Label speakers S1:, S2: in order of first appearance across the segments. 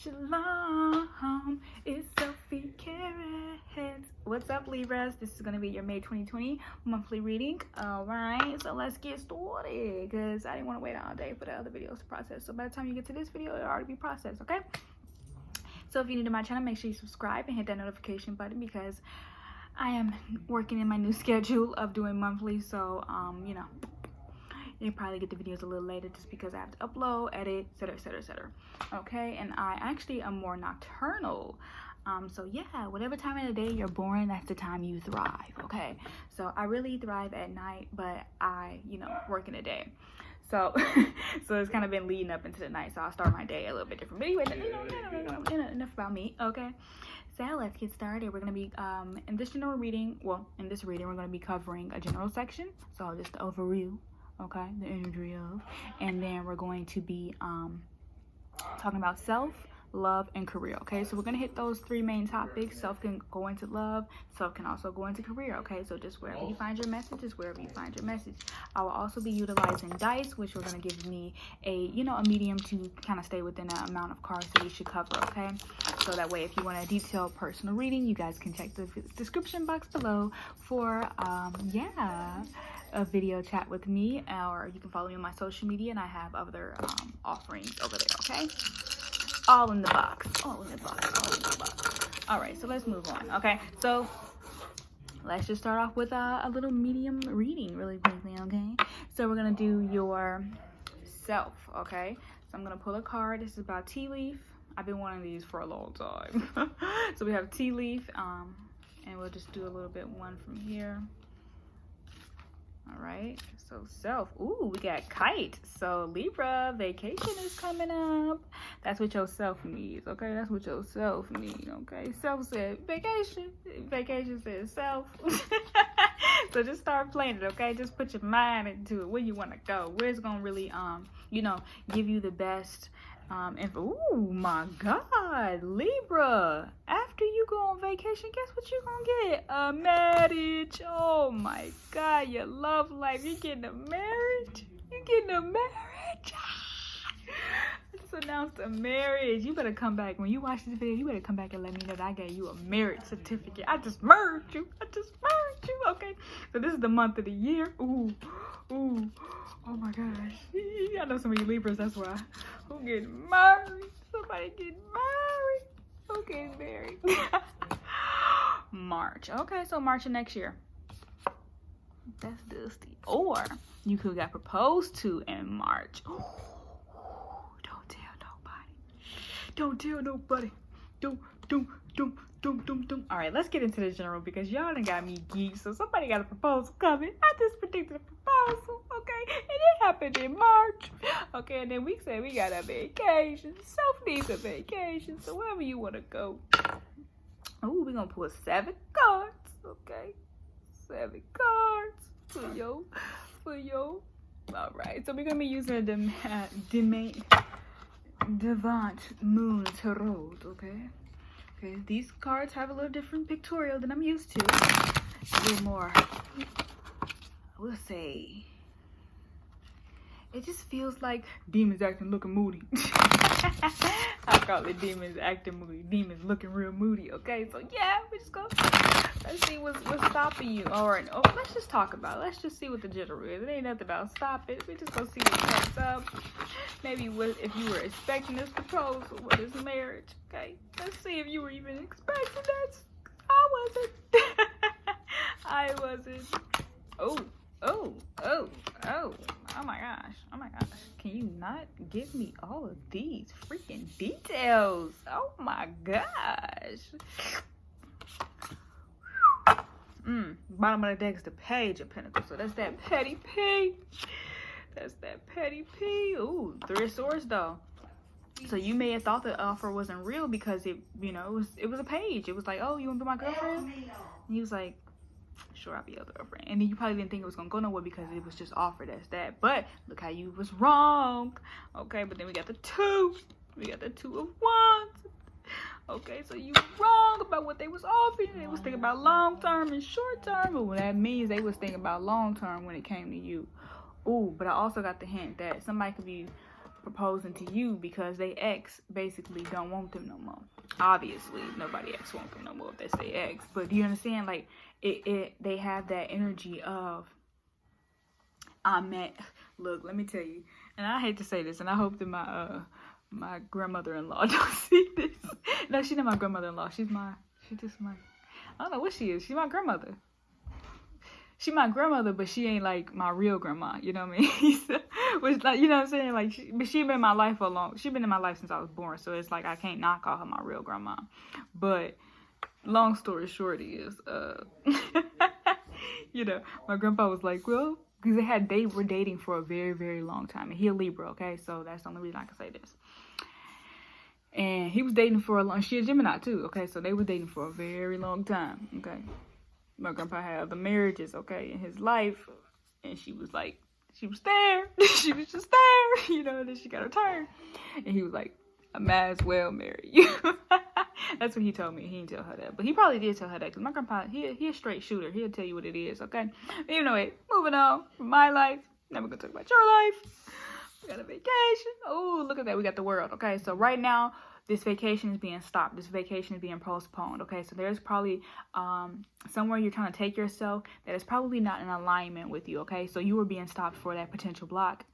S1: Shalom, it's Selfie, Carats. What's up, Libras? This is going to be your May 2020 monthly reading. Alright, so let's get started because I didn't want to wait all day for the other videos to process. So by the time you get to this video, it'll already be processed, okay? So if you're new to my channel, make sure you subscribe and hit that notification button because I am working in my new schedule of doing monthly. So, you know, you probably get the videos a little later just because I have to upload, edit, etc. Okay, and I actually am more nocturnal. So yeah, whatever time of the day you're born, that's the time you thrive. Okay, so I really thrive at night, but I, you know, work in the day. So so it's kind of been leading up into the night, so I'll start my day a little bit different. But anyway, enough about me. Okay, so let's get started. We're gonna be in this general reading, well, in this reading we're gonna be covering a general section, so just the overview, okay, the energy of, and then we're going to be talking about self, love, and career. Okay, so we're gonna hit those three main topics. Self can go into love, self can also go into career. Okay, so just wherever you find your message is wherever you find your message. I will also be utilizing dice, which are going to give me a, you know, a medium to kind of stay within the amount of cards that we should cover. Okay, so that way if you want a detailed personal reading, you guys can check the description box below for yeah, a video chat with me, or you can follow me on my social media, and I have other offerings over there. Okay, all in the box, all in the box. All right, so let's move on. Okay, so let's just start off with a little medium reading really quickly. Okay, so we're gonna do your self. Okay, so I'm gonna pull a card. This is about tea leaf. I've been wanting these for a long time. So we have tea leaf, and we'll just do a little bit one from here. All right, so self. Ooh, we got kite. So Libra, vacation is coming up. That's what your self needs. Okay, that's what your self needs. Okay, self said vacation, vacation said self. So just start playing it. Okay, just put your mind into it, where you want to go, where it's gonna really you know, give you the best info. Ooh my God, Libra, after you go on vacation, guess what you're gonna get? A marriage. Oh my God, your love life, you're getting a marriage. You're getting a marriage. I just announced a marriage. You better come back when you watch this video. You better come back and let me know that I gave you a marriage certificate. I just married you. Okay, so this is the month of the year. Ooh, oh my gosh, I know some of you Libras, that's why. Who getting married? Somebody getting married. Who getting married? March. Okay, so March of next year. That's dusty. Or you could get proposed to in March. Ooh, don't tell nobody. Don't tell nobody. Don't. All right, let's get into the general because y'all done got me geeked. So somebody got a proposal coming at this particular proposal. Okay, and it happened in March. Okay, and then we said we got a vacation. Self needs a vacation, so wherever you want to go. Oh, we're gonna pull 7 cards. Okay, 7 cards for yo. All right, so we're gonna be using the Devant Moon Tarot. Okay, these cards have a little different pictorial than I'm used to. A little more, I will say, it just feels like demons acting looking moody. I call it demons acting moody, demons looking real moody. Okay, so yeah, we just go, let's see what's stopping you. All right, let's just talk about it. Let's just see what the general is. It ain't nothing about stop it. We just gonna see what comes up. Maybe if you were expecting this proposal, what is marriage? Okay, let's see if you were even expecting that. I wasn't. Oh my gosh. Can you not give me all of these freaking details? Oh my gosh. Bottom of the deck is the Page of Pentacles. So that's that petty P. Ooh, 3 of Swords though. So you may have thought the offer wasn't real because it, you know, it was a page. It was like, oh, you want to be my girlfriend? And he was like, sure, I'll be your girlfriend. And then you probably didn't think it was gonna go nowhere because it was just offered as that. But look how you was wrong. Okay, but then we got the 2. We got the 2 of Wands. Okay, so you were wrong about what they was offering. They was thinking about long term and short term. But what that means, they was thinking about long term when it came to you. Ooh, but I also got the hint that somebody could be proposing to you because they ex basically don't want them no more. Obviously, nobody ex wants them no more if that's their ex. But do you understand? Like, they have that energy of, look, let me tell you, and I hate to say this, and I hope that my grandmother-in-law don't see this. No, she's not my grandmother-in-law. She's just my, I don't know what she is. She's my grandmother. She my grandmother, but she ain't like my real grandma. You know what I mean? So, which, like, you know what I'm saying? Like, but she been in my life for a long. She been in my life since I was born. So it's like I can't not call her my real grandma. But long story short is, you know, my grandpa was like, well, because they were dating for a very, very long time, and he a Libra. Okay, so that's the only reason I can say this. And he was dating for a long. She a Gemini too. Okay, so they were dating for a very long time. Okay. My grandpa had other marriages, okay, in his life, and she was like, she was there, she was just there, you know, and then she got her turn, and he was like, I might as well marry you. That's what he told me. He didn't tell her that, but he probably did tell her that, because my grandpa, he a straight shooter. He'll tell you what it is, okay? Anyway, moving on from my life, now we're gonna talk about your life. We got a vacation. Oh, look at that, we got the world, okay? So right now, this vacation is being stopped. This vacation is being postponed. Okay, so there's probably somewhere you're trying to take yourself that is probably not in alignment with you. Okay, so you were being stopped for that potential block.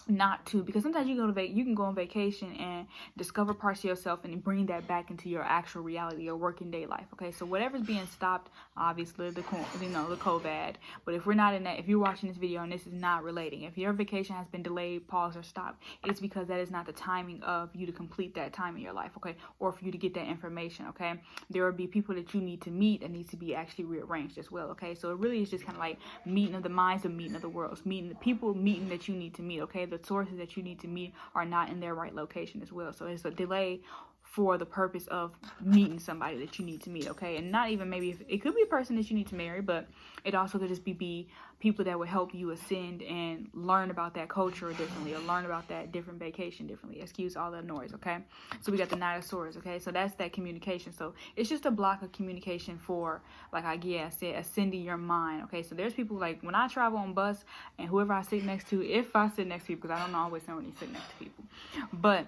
S1: Not to, because sometimes you can go on vacation and discover parts of yourself and bring that back into your actual reality, your working day life. Okay, so whatever's being stopped, obviously the COVID. But if we're not in that, if you're watching this video and this is not relating, if your vacation has been delayed, paused, or stopped, it's because that is not the timing of you to complete that time in your life. Okay, or for you to get that information. Okay, there will be people that you need to meet that needs to be actually rearranged as well. Okay, so it really is just kind of like meeting of the minds and meeting of the worlds, meeting the people, meeting that you need to meet. Okay, the sources that you need to meet are not in their right location as well. So it's a delay for the purpose of meeting somebody that you need to meet, okay? And not even maybe, it could be a person that you need to marry, but it also could just be people that would help you ascend and learn about that culture differently, or learn about that different vacation differently. Excuse all the noise, okay? So we got the Knight of Swords, okay? So that's that communication. So it's just a block of communication for, like I said, ascending your mind, okay? So there's people, like, when I travel on bus, and whoever I sit next to, if I sit next to people, because I don't always know when you sit next to people, but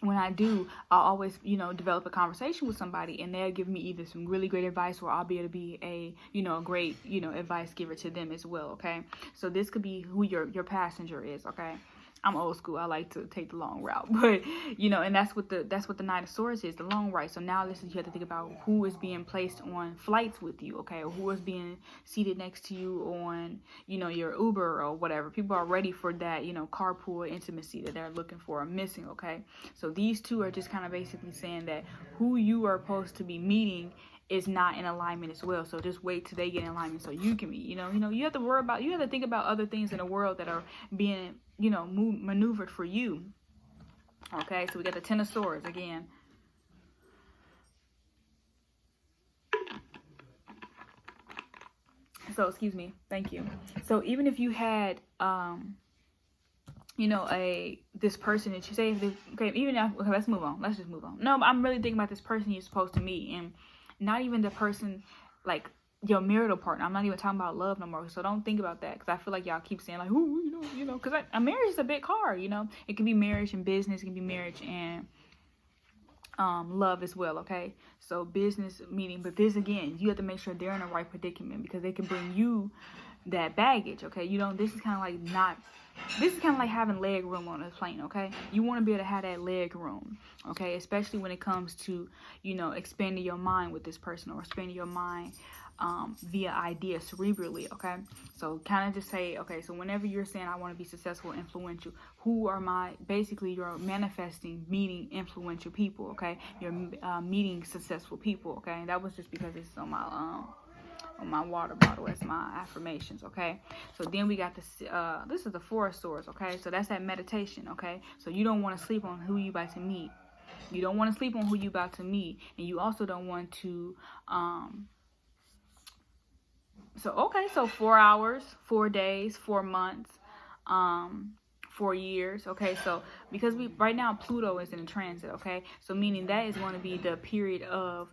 S1: when I do, I'll always, develop a conversation with somebody, and they'll give me either some really great advice, or I'll be able to be a great, advice giver to them as well, okay? So this could be who your passenger is, okay? I'm old school. I like to take the long route, but and that's what the Knight of Swords is, the long route. So now you have to think about who is being placed on flights with you, okay, or who is being seated next to you on, your Uber or whatever. People are ready for that, carpool intimacy that they're looking for or missing, okay? So these two are just kind of basically saying that who you are supposed to be meeting is not in alignment as well. So just wait till they get in alignment so you can meet. You have to think about other things in the world that are being maneuvered for you. Okay, so we got the Ten of Swords again. So excuse me, thank you. So even if you had this person that you say, let's move on. Let's just move on. No, I'm really thinking about this person you're supposed to meet, and not even the person like your marital partner. I'm not even talking about love no more. So don't think about that, because I feel like y'all keep saying like, ooh, because a marriage is a big card. It can be marriage and business. It can be marriage and love as well. Okay, so business meeting, but this again, you have to make sure they're in the right predicament, because they can bring you that baggage. Okay, this is kind of like having leg room on a plane. Okay, you want to be able to have that leg room, okay, especially when it comes to expanding your mind with this person, or expanding your mind via ideas cerebrally. Okay, so kind of just say, okay, so whenever you're saying I want to be successful, influential, who are you're manifesting meeting influential people. Okay, you're meeting successful people. Okay, and that was just because it's on my water bottle as my affirmations. Okay, so then we got this is the Four of Swords. Okay, so that's that meditation. Okay, so you don't want to sleep on who you about to meet. You don't want to sleep on who you about to meet, and you also don't want to so 4 hours, 4 days, 4 months, 4 years. Okay, so because right now Pluto is in transit. Okay, so meaning that is going to be the period of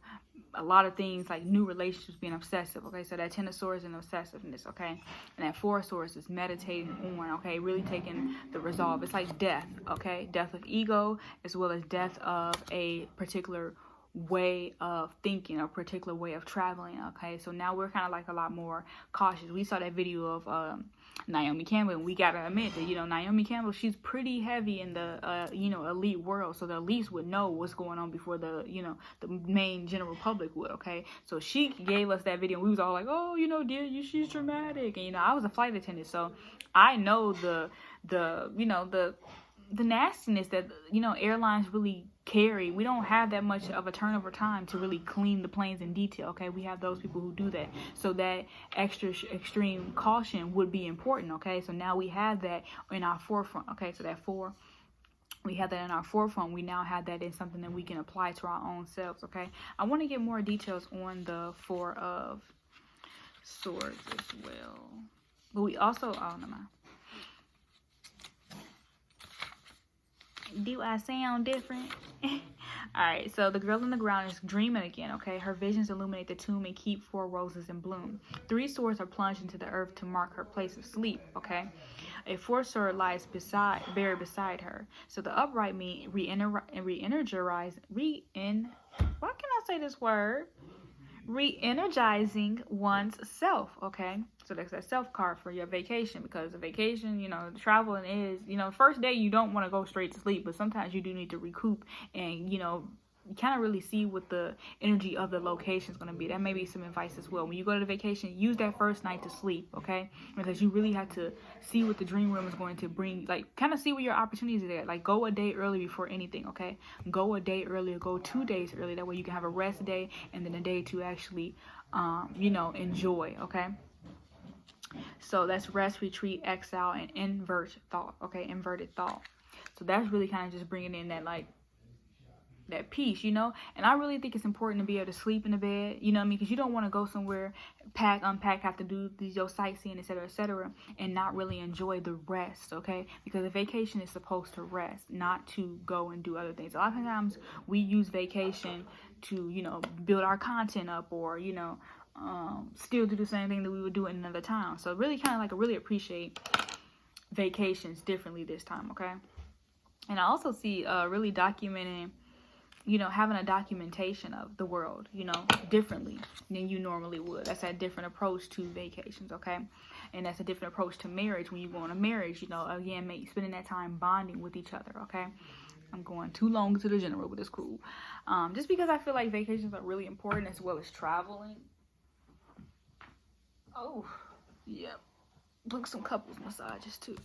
S1: a lot of things like new relationships being obsessive. Okay, so that 10 of Swords and obsessiveness. Okay, and that 4 of Swords is meditating on, okay, really taking the resolve. It's like death. Okay, death of ego as well as death of a particular way of thinking, a particular way of traveling. Okay, so now we're kind of like a lot more cautious. We saw that video of Naomi Campbell, and we gotta admit that, you know, Naomi Campbell, she's pretty heavy in the you know, elite world, so the elites would know what's going on before the, you know, the main general public would. Okay, so she gave us that video and we was all like, oh, you know, dear, she's dramatic. And you know, I was a flight attendant, so I know the you know, the nastiness that, you know, airlines really carry. We don't have that much of a turnover time to really clean the planes in detail. Okay, we have those people who do that, so that extra extreme caution would be important. Okay, so now we have that in our forefront. Okay, so that 4, we have that in our forefront. We now have that in something that we can apply to our own selves. Okay, I want to get more details on the 4 of Swords as well, but we also, oh no mind. Do I sound different? Alright, so the girl on the ground is dreaming again, okay? Her visions illuminate the tomb and keep 4 roses in bloom. 3 swords are plunged into the earth to mark her place of sleep, okay? A 4th sword lies buried beside her. So the upright mean re-energizing one's self, okay? So that's that self card for your vacation, because a vacation, you know, traveling is, you know, first day you don't want to go straight to sleep, but sometimes you do need to recoup and, you know, kind of really see what the energy of the location is going to be. That may be some advice as well. When you go to the vacation, use that first night to sleep, okay? Because you really have to see what the dream room is going to bring, like kind of see what your opportunities are there. Like go a day early before anything, okay? Go a day early or go 2 days early. That way you can have a rest day and then a day to actually, you know, enjoy, okay? So that's rest, retreat, exile, and invert thought, okay? Inverted thought. So that's really kind of just bringing in that, like, that peace, you know. And I really think it's important to be able to sleep in the bed, you know what I mean, because you don't want to go somewhere, pack, unpack, have to do your sightseeing, etc., and not really enjoy the rest, okay? Because a vacation is supposed to rest, not to go and do other things. A lot of times we use vacation to, you know, build our content up, or, you know, still do the same thing that we would do in another town. So really kind of like, I really appreciate vacations differently this time, okay? And I also see really documenting, you know, having a documentation of the world, you know, differently than you normally would. That's a different approach to vacations, okay? And that's a different approach to marriage. When you go on a marriage, you know, again, spending that time bonding with each other, okay? I'm going too long to the general, but it's cool. Just because I feel like vacations are really important, as well as traveling. Oh, yep. Look, some couples massages too.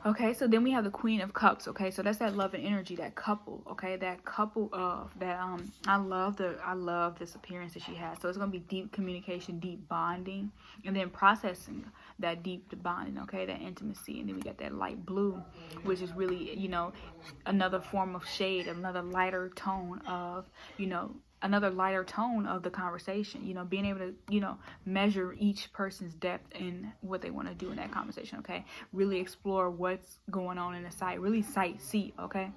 S1: Okay, so then we have the Queen of Cups, okay? So that's that love and energy, that couple, okay? That couple of that I love this appearance that she has. So it's going to be deep communication, deep bonding, and then processing that deep bonding, okay? That intimacy. And then we got that light blue, which is really, you know, another form of shade, another lighter tone of, you know, another lighter tone of the conversation, you know, being able to, you know, measure each person's depth in what they want to do in that conversation, okay? Really explore what's going on in the site, really see, okay?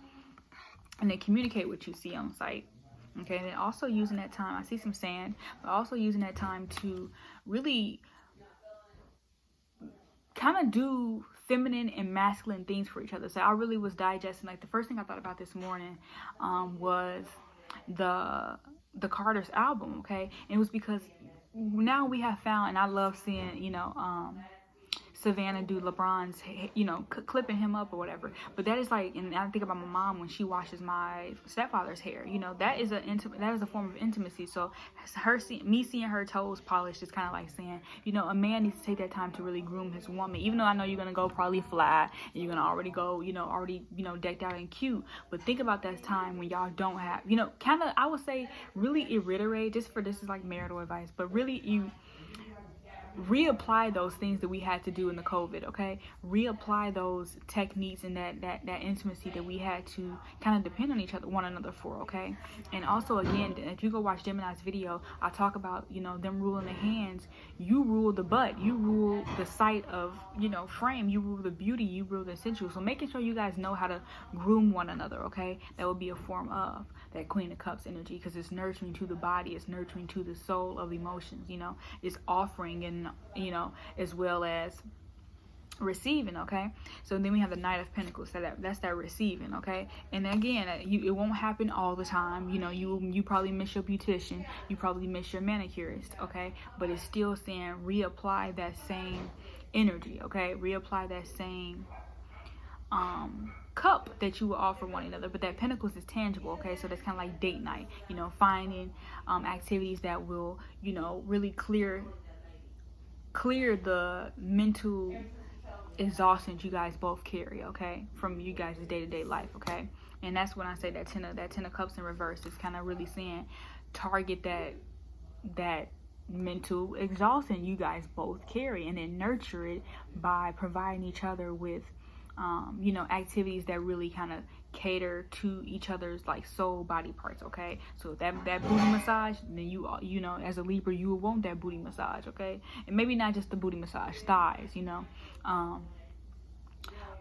S1: And then communicate what you see on site, okay? And then also using that time, I see some sand, but also using that time to really kind of do feminine and masculine things for each other. So I really was digesting, like the first thing I thought about this morning was the Carter's album, okay? And it was because now we have found, and I love seeing, you know, Savannah do LeBron's, you know, clipping him up or whatever. But that is like, and I think about my mom when she washes my stepfather's hair. You know, that is a form of intimacy. So me seeing her toes polished is kind of like saying, you know, a man needs to take that time to really groom his woman. Even though I know you're gonna go probably fly and you're gonna already go, you know, decked out and cute. But think about that time when y'all don't have, you know, kind of, I would say, really reiterate, just for this is like marital advice, but really reapply those things that we had to do in the COVID, okay? Reapply those techniques and that intimacy that we had to kind of depend on one another for, okay? And also, again, if you go watch Gemini's video, I talk about, them ruling the hands. You rule the butt. You rule the sight of, frame. You rule the beauty. You rule the sensual. So making sure you guys know how to groom one another, okay? That would be a form of that Queen of Cups energy, because it's nurturing to the body. It's nurturing to the soul of emotions, It's offering and, as well as receiving, okay? So then we have the Knight of Pentacles. So that's that receiving, okay? And again, it won't happen all the time. You probably miss your beautician. You probably miss your manicurist, okay? But it's still saying reapply that same energy, okay? Reapply that same cup that you will offer one another. But that Pentacles is tangible, okay? So that's kind of like date night, finding activities that will, really clear the mental exhaustion you guys both carry, okay, from you guys' day-to-day life, okay? And that's when I say that ten of Cups in reverse is kind of really saying target that mental exhaustion you guys both carry, and then nurture it by providing each other with activities that really kind of cater to each other's like soul body parts, okay? So that booty massage, then you as a Libra, you will want that booty massage, okay? And maybe not just the booty massage, thighs,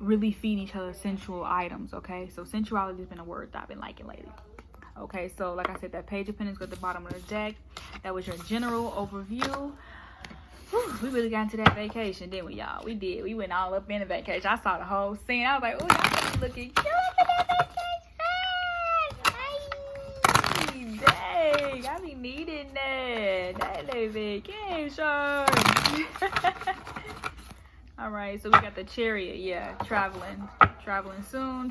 S1: really feed each other sensual items, okay? So sensuality has been a word that I've been liking lately. Okay, so like I said, that Page of Pentacles at the bottom of the deck, that was your general overview. Whew, we really got into that vacation, didn't we, y'all? We did. We went all up in the vacation. I saw the whole scene. I was like, oh, y'all looking cute for that vacation. Dang, I be needing that. That little vacation. All right, so we got the Chariot. Yeah, traveling soon.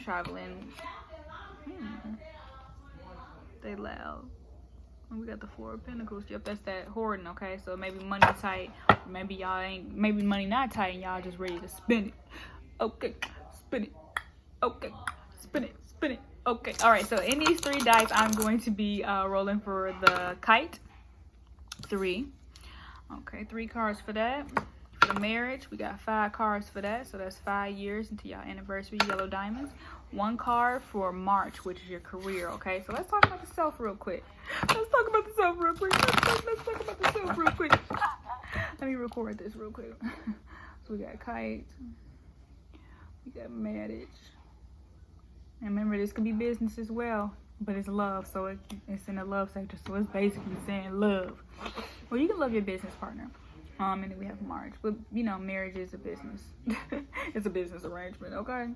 S1: They loud. And we got the Four of Pentacles. Yep, that's that hoarding, okay? So maybe money tight. Maybe maybe money not tight and y'all just ready to spend it. Okay, spin it. Okay, spin it. Okay, all right. So in these 3 dice, I'm going to be rolling for the Kite. 3. Okay, 3 cards for that. For the marriage, we got 5 cards for that. So that's 5 years into y'all anniversary, yellow diamonds. 1 card for March, which is your career, okay? So let's talk about the self real quick. Let's talk about the self real quick. Let me record this real quick. So we got Kite. We got marriage. And remember, this could be business as well, but it's love, so it's in the love sector. So it's basically saying love. Well, you can love your business partner. And then we have March. But, marriage is a business. It's a business arrangement, okay?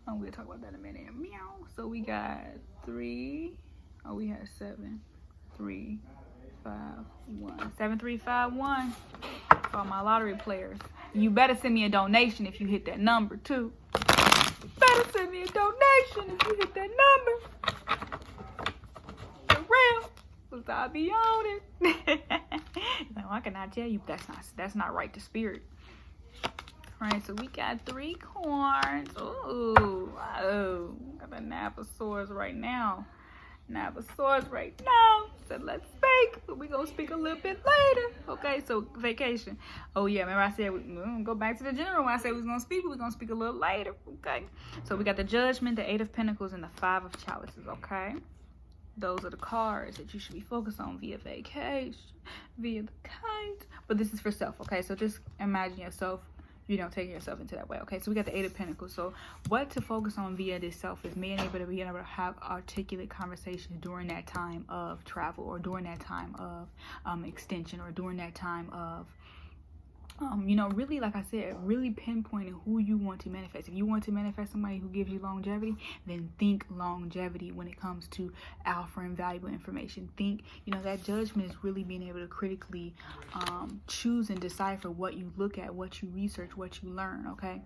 S1: We'll talk about that in a minute. Meow. So we got 3. Oh, we had 7. 3, 5, 1. 7, 3, 5, 1. For all my lottery players. You better send me a donation if you hit that number, too. Better send me a donation if you hit that number. For real. Because I'll be on it. No, I cannot tell you. That's not right to spirit. Alright, so we got 3 cards. Ooh, got the Nap of Swords right now. So let's speak. We're going to speak a little bit later. Okay, so vacation. Oh, yeah, remember I said we're going to go back to the general. When I said we was going to speak, we're going to speak a little later. Okay, so we got the Judgment, the 8 of Pentacles, and the 5 of Chalices, okay? Those are the cards that you should be focused on via vacation, via the Kite. But this is for self, okay? So just imagine yourself, taking yourself into that way, okay? So we got the 8 of Pentacles. So what to focus on via this self is being able to have articulate conversations during that time of travel, or during that time of extension, or during that time of really, like I said, really pinpointing who you want to manifest. If you want to manifest somebody who gives you longevity, then think longevity when it comes to offering valuable information. Think, that judgment is really being able to critically choose and decipher what you look at, what you research, what you learn, okay?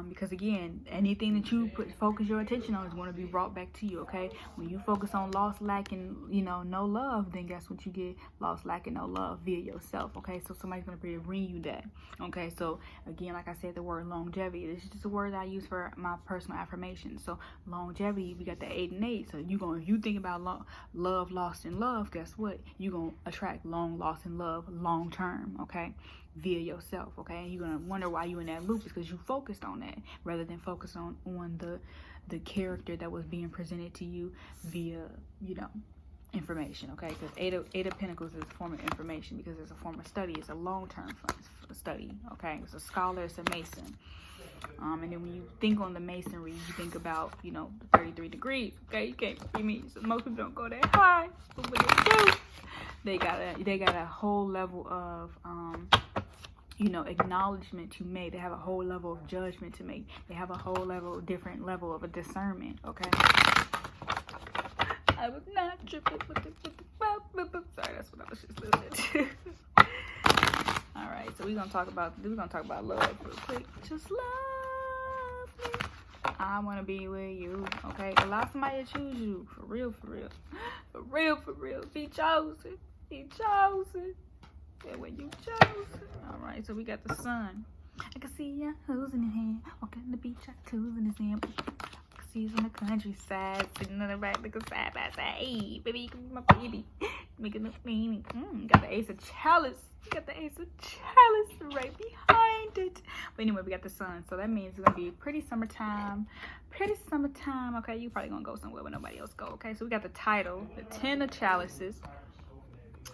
S1: Because again, anything that you focus your attention on is going to be brought back to you, okay? When you focus on lost, lack, and no love, then guess what you get? Lost, lack, and no love via yourself, okay? So somebody's going to bring you that, okay? So again, like I said, the word longevity, this is just a word that I use for my personal affirmation. So longevity, we got the 8 and 8. So if you think about love, lost, and love, guess what? You're going to attract long, lost, and love long term, okay? via yourself, okay? And you're gonna wonder why you in that loop, because you focused on that rather than focus on the character that was being presented to you via, you know, information, okay? Because eight of Pentacles is a form of information, because it's a form of study. It's a long-term study, okay? It's a scholar, it's a mason. And then when you think on the masonry, you think about, you know, the 33 degrees, okay? You can't see me, so most people don't go that high, but when they do, they got a whole level of you know, acknowledgement to make. They have a whole level of judgment to make. They have a whole different level of a discernment, okay? I was not tripping with the sorry, that's what I was just listening to. All right, so we're gonna talk about love real quick. Just love me. I wanna be with you, okay? Allow somebody to choose you, for real, for real, for real, for real. Be chosen, be chosen. Yeah, when you chosen. All right, so we got the sun. I can see ya, who's in his hand, walking on the beach, got tools in his hand. He's on the countryside, sitting on the right, looking side by side. Hey, baby, you can be my baby. Making up meaning. Got the Ace of Chalice. Got the Ace of Chalice right behind it. But anyway, we got the sun. So that means it's going to be pretty summertime. Pretty summertime. Okay, you probably going to go somewhere where nobody else go. Okay, so we got the title, the 10 of Chalices.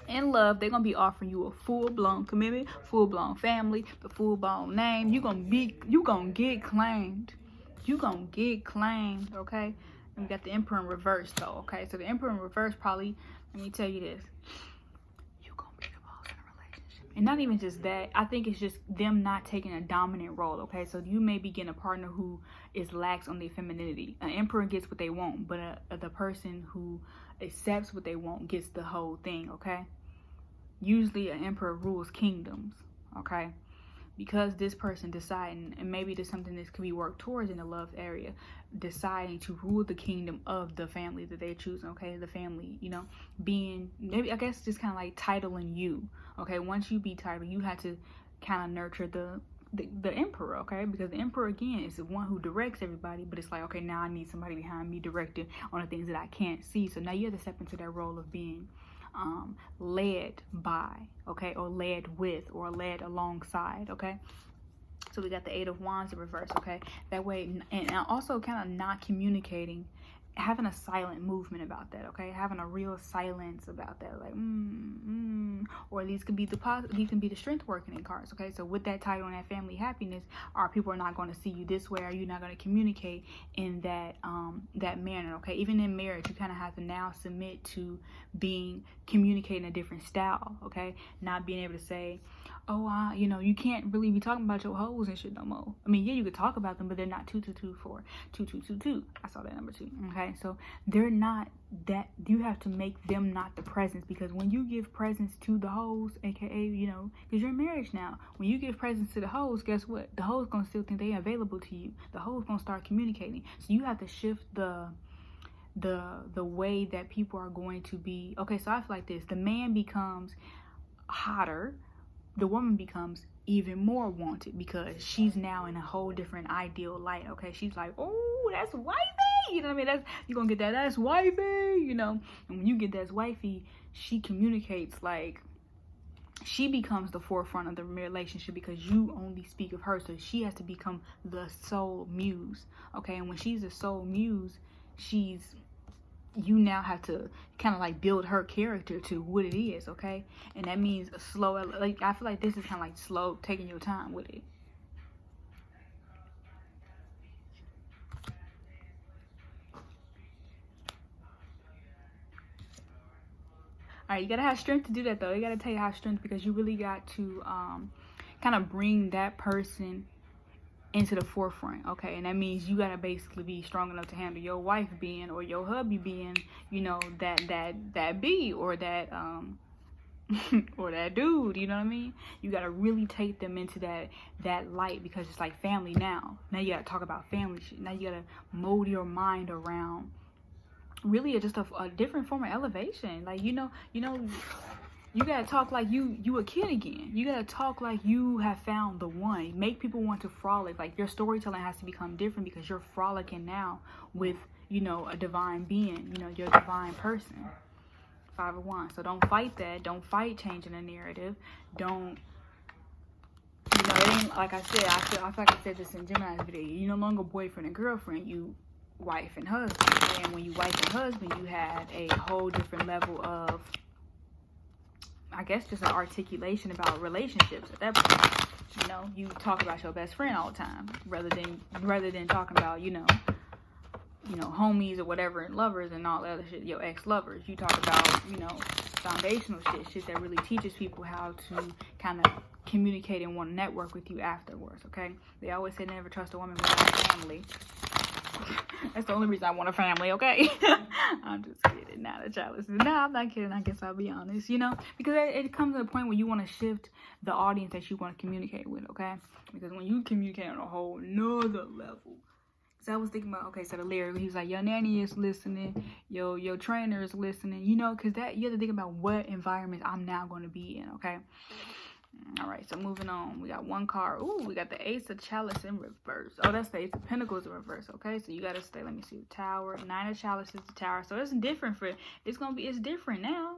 S1: In love, they're going to be offering you a full-blown commitment, full-blown family, the full-blown name. You going to get claimed. You gonna get claimed, okay? And we got the Emperor in reverse, though, okay? So the Emperor in reverse probably, let me tell you this, you gonna be the boss in a relationship. And not even just that, I think it's just them not taking a dominant role, okay? So you may be getting a partner who is lax on their femininity. An Emperor gets what they want, but the person who accepts what they want gets the whole thing, okay? Usually an Emperor rules kingdoms, okay? Because this person deciding, and maybe there's something that could be worked towards in the love area, deciding to rule the kingdom of the family that they're choosing, okay? The family, you know, being, maybe, I guess, just kind of like titling you, okay? Once you be titled, you have to kind of nurture the emperor, okay? Because the emperor, again, is the one who directs everybody, but it's like, okay, now I need somebody behind me directing on the things that I can't see. So now you have to step into that role of being led by, okay, or led with, or led alongside, okay? So we got the 8 of Wands in reverse, okay? That way, and also kind of not communicating, having a silent movement about that, okay? Having a real silence about that, like or these can be the strength working in cards, okay? So with that title and that family happiness, our people are not going to see you this way, or you're not going to communicate in that that manner, okay? Even in marriage, you kind of have to now submit to communicating a different style, okay? Not being able to say, oh, you know, you can't really be talking about your hoes and shit no more. I mean, yeah, you could talk about them, but they're not 2224, 2222. I saw that number 2. Okay, so they're not that. You have to make them not the presence, because when you give presence to the hoes, aka, you know, because you're in marriage now, when you give presence to the hoes, guess what? The hoes gonna still think they're available to you. The hoes gonna start communicating. So you have to shift the way that people are going to be. Okay, so I feel like this: the man becomes hotter, the woman becomes even more wanted, because she's now in a whole different ideal light, okay? She's like, oh, that's wifey, you know what I mean? You're gonna get that's wifey, you know? And when you get that's wifey, she communicates, like, she becomes the forefront of the relationship, because you only speak of her, so she has to become the sole muse, okay? And when she's the sole muse, you now have to kind of like build her character to what it is, okay? And that means a slow, like, I feel like this is kind of like slow, taking your time with it. All right, you gotta have strength to do that, though. You gotta tell you have strength, because you really got to kind of bring that person into the forefront, okay? And that means you gotta basically be strong enough to handle your wife being, or your hubby being, you know, that B, or that or that dude, you know what I mean? You gotta really take them into that light, because it's like family now. Now you gotta talk about family shit. Now you gotta mold your mind around really just a different form of elevation. Like, you know, you gotta talk like you a kid again. You gotta talk like you have found the one. Make people want to frolic. Like, your storytelling has to become different, because you're frolicking now with, you know, a divine being, you know, your divine person. 5 of Wands. So don't fight that. Don't fight changing the narrative. Don't You know, it ain't like I said. I feel like I said this in Gemini's video. You no longer boyfriend and girlfriend. You wife and husband. And when you wife and husband, you have a whole different level of, I guess, just an articulation about relationships at that point. You know, you talk about your best friend all the time, rather than talking about, you know, homies or whatever, and lovers and all that other shit, your ex-lovers. You talk about, you know, foundational shit that really teaches people how to kind of communicate and want to network with you afterwards, okay? They always say never trust a woman without a family. That's the only reason I want a family, okay? I'm just kidding. Now the child listens. No, I'm not kidding. I guess I'll be honest, you know? Because it comes to a point where you want to shift the audience that you want to communicate with, okay? Because when you communicate on a whole nother level. So I was thinking about, okay, so the lyric, he was like, your nanny is listening, your trainer is listening, you know? Because that, you have to think about what environment I'm now going to be in, okay? All right, so moving on. We got one card. Ooh, we got the Ace of Chalice in reverse. Oh, that's the Ace of Pentacles in reverse. Okay, so you got to stay. Let me see. The Tower. 9 of Chalice is the Tower. So it's different for, it's different now.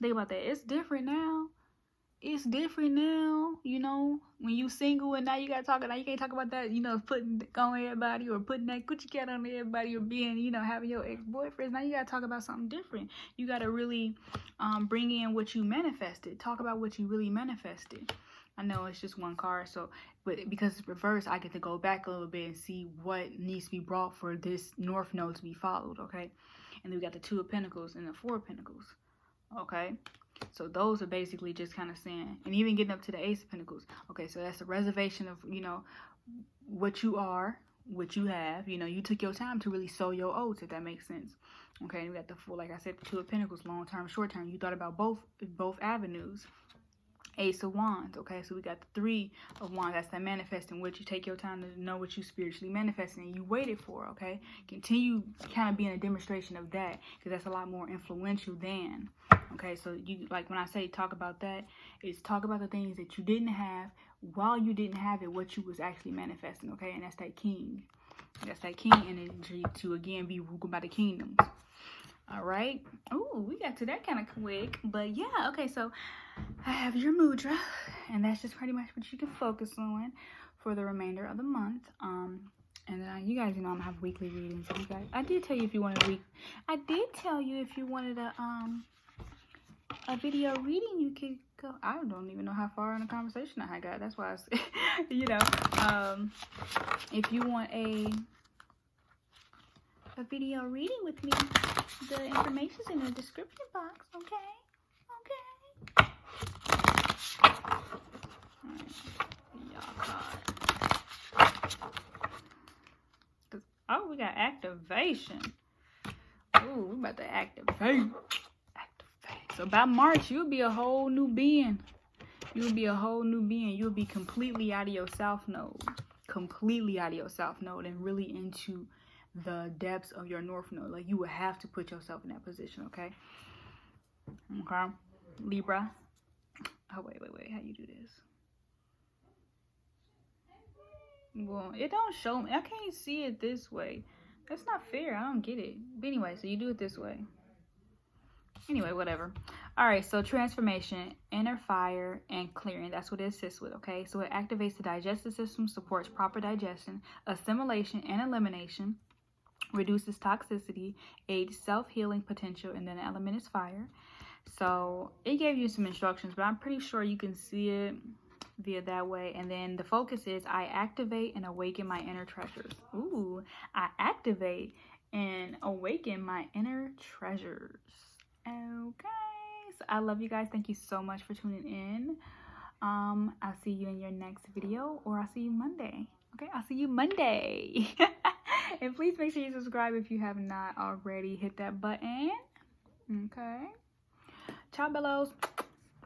S1: Think about that. It's different now. It's different now. You know, when you single and now you got to talk, now you can't talk about that, you know, putting on everybody or putting that Gucci cat on everybody or being, you know, having your ex-boyfriends. Now you got to talk about something different. You got to really bring in what you manifested. Talk about what you really manifested. I know it's just one card, so, but because it's reversed, I get to go back a little bit and see what needs to be brought for this North Node to be followed, okay? And then we got the 2 of Pentacles and the 4 of Pentacles, okay? So those are basically just kind of saying, and even getting up to the Ace of Pentacles. Okay, so that's a reservation of, you know, what you are, what you have. You know, you took your time to really sow your oats, if that makes sense. Okay, and we got the 4, like I said, the 2 of Pentacles, long term, short term. You thought about both avenues. Ace of Wands. Okay, so we got the 3 of Wands. That's that manifesting, what you take your time to know what you spiritually manifesting and you waited for. Okay, continue kind of being a demonstration of that, because that's a lot more influential than. Okay, so you, like when I say talk about that, it's talk about the things that you didn't have while you didn't have it, what you was actually manifesting. Okay, and that's that king. That's that king energy to again be ruled by the kingdoms. All right. Oh, we got to that kind of quick, but yeah. Okay, so I have your mudra, and that's just pretty much what you can focus on for the remainder of the month. And then you guys, you know, I'm gonna have weekly readings. So you guys, I did tell you if you wanted a video reading, you could go. I don't even know how far in the conversation I got. That's why I said, you know, if you want a video reading with me, the information's in the description box. Okay. Oh, we got activation. Oh, we about to activate. So by March, you'll be a whole new being. You'll be a whole new being. You'll be completely out of your South Node. Completely out of your South Node and really into the depths of your North Node. Like, you would have to put yourself in that position, okay? Okay. Libra. Oh, wait. How you do this? Well, it don't show me. I can't see it this way. That's not fair. I don't get it. But anyway, so you do it this way. Anyway, whatever. All right, so transformation, inner fire, and clearing. That's what it assists with, okay? So it activates the digestive system, supports proper digestion, assimilation, and elimination, reduces toxicity, aids self-healing potential, and then the element is fire. So it gave you some instructions, but I'm pretty sure you can see it via that way. And then the focus is I activate and awaken my inner treasures. Ooh, I activate and awaken my inner treasures. Okay, so I love you guys. Thank you so much for tuning in. I'll see you in your next video, or I'll see you Monday. Okay, I'll see you Monday. And please make sure you subscribe if you have not already. Hit that button. Okay. Ciao, bellows.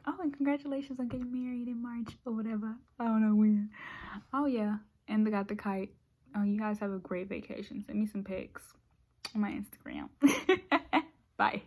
S1: Oh, and congratulations on getting married in March or whatever. I don't know when. Oh, yeah. And they got the kite. Oh, you guys have a great vacation. Send me some pics on my Instagram. Bye.